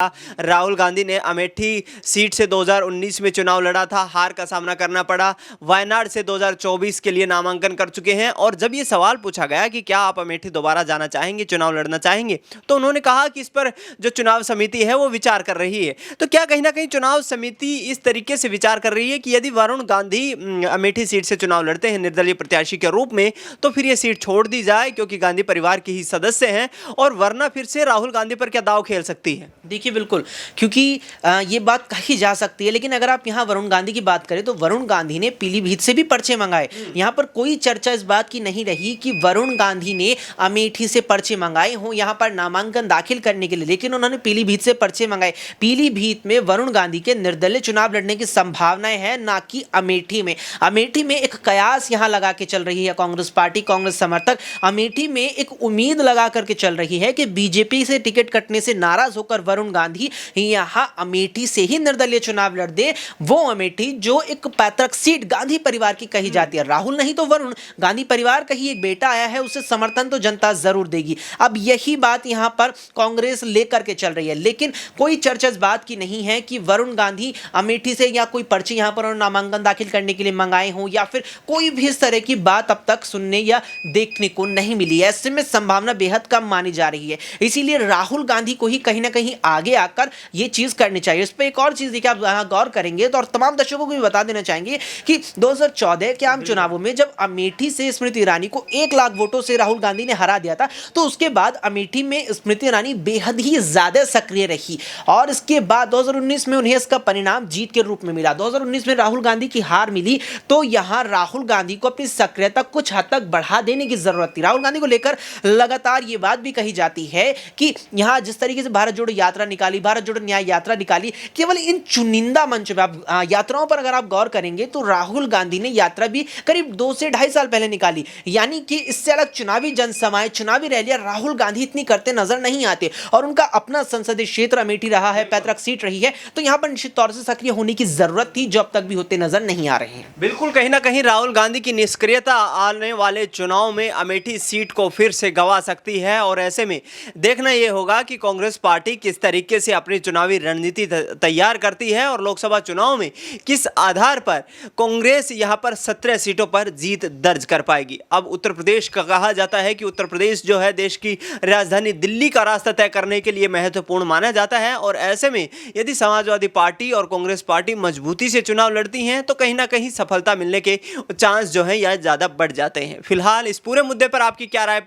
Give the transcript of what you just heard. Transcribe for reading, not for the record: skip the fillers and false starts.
राहुल गांधी ने अमेठी सीट से 2019 में चुनाव लड़ा था, हार का सामना करना पड़ा। वायनाड से 2024 के लिए नामांकन कर चुके हैं और जब ये सवाल पूछा गया कि क्या आप अमेठी दोबारा जाना चाहेंगे, चुनाव लड़ना चाहेंगे, तो उन्होंने कहा कि इस पर जो चुनाव समिति है वो विचार कर रही है। तो क्या कहीं ना कहीं चुनाव समिति इस तरीके से विचार कर रही है कि यदि वरुण गांधी अमेठी सीट से चुनाव लड़ते हैं निर्दलीय प्रत्याशी के रूप में, तो फिर ये सीट छोड़ दी जाए क्योंकि गांधी परिवार के ही सदस्य हैं, और वरना फिर से राहुल गांधी पर क्या दांव खेल सकती है? देखिए बिल्कुल, क्योंकि ये बात कही जा सकती है, लेकिन अगर आप यहाँ वरुण गांधी की बात करें तो वरुण गांधी ने पीलीभीत से भी पर्चे मंगाए। यहाँ पर कोई चर्चा इस बात की नहीं रही कि वरुण गांधी ने अमेठी से पर्चे मंगाए हों यहाँ पर नामांकन दाखिल करने के लिए, लेकिन उन्होंने पीलीभीत से पर्चे मंगाए। पीलीभीत में वरुण गांधी के निर्दलीय चुनाव लड़ने की संभावनाएं हैं, ना कि अमेठी में। अमेठी में एक कयास यहाँ लगा के चल रही है कांग्रेस पार्टी, कांग्रेस समर्थक अमेठी में एक उम्मीद लगा करके चल रही है कि बीजेपी से टिकट कटने से नाराज होकर वरुण गांधी यहां अमेठी से ही निर्दलीय चुनाव लड़ दे। वो अमेठी जो एक पैतृक सीट गांधी परिवार की कही जाती है, राहुल नहीं तो वरुण, गांधी परिवार का ही एक बेटा आया है, उसे समर्थन तो जनता जरूर देगी। अब यही बात यहां पर कांग्रेस लेकर के चल रही है, लेकिन कोई चर्चा इस बात की नहीं है कि वरुण गांधी अमेठी से या कोई पर्ची यहां पर नामांकन दाखिल करने के लिए मंगाए हों, या फिर कोई भी इस तरह की बात अब तक सुनने या देखने को नहीं मिली है। ऐसे में संभावना बेहद कम मानी जा रही है, इसीलिए राहुल गांधी को ही कहीं ना कहीं आगे आकर ये चीज करनी चाहिए। इस पे एक और चीज देखिए, आप यहां गौर करेंगे तो और तमाम दर्शकों को भी बता देना चाहेंगे कि 2014 के आम चुनावों में जब अमेठी से स्मृति ईरानी को 1 लाख वोटों से राहुल गांधी ने हरा दिया था, तो उसके बाद अमेठी में स्मृति ईरानी बेहद ही ज्यादा सक्रिय रही और इसके बाद 2019 में उन्हें इसका परिणाम जीत के रूप में मिला। 2019 में राहुल गांधी की हार मिली, तो यहां राहुल गांधी को अपनी सक्रियता कुछ हद तक बढ़ा देने की जरूरत थी। राहुल गांधी को लेकर लगातार ये बात भी कही जाती है कि यहां जिस तरीके से भारत जोड़ो यात्रा निकाली, भारत जोड़ो न्याय यात्रा निकाली, केवल इन चुनिंदा मंच पर आप यात्राओं पर अगर आप गौर करेंगे तो राहुल गांधी ने यात्रा भी करीब 2 से ढाई साल पहले निकाली, यानी कि इससे अलग चुनावी जनसभाएं, चुनावी रैलियां राहुल गांधी इतनी करते नजर नहीं आते। और उनका अपना संसदीय क्षेत्र अमेठी रहा है, पैतृक सीट रही है, तो यहां पर निश्चित तौर से सक्रिय होने की जरूरत थी, जो अब तक भी होते नजर नहीं आ रहे हैं। बिल्कुल, कहीं ना कहीं राहुल गांधी की निष्क्रियता आने वाले चुनाव में अमेठी सीट को फिर से गंवा सकती है, और ऐसे में देखना यह होगा कि कांग्रेस पार्टी किस तरीके से अपनी चुनावी रणनीति तैयार करती है और लोकसभा चुनाव में किस आधार पर कांग्रेस यहां पर 17 सीटों पर जीत दर्ज कर पाएगी। अब उत्तर प्रदेश का कहा जाता है कि उत्तर प्रदेश जो है देश की राजधानी दिल्ली का रास्ता तय करने के लिए महत्वपूर्ण माना जाता है, और ऐसे में यदि समाजवादी पार्टी और कांग्रेस पार्टी मजबूती से चुनाव लड़ती हैं तो कहीं ना कहीं सफलता मिलने के चांस जो है यह ज्यादा बढ़ जाते हैं। फिलहाल इस पूरे मुद्दे पर आपकी क्या राय?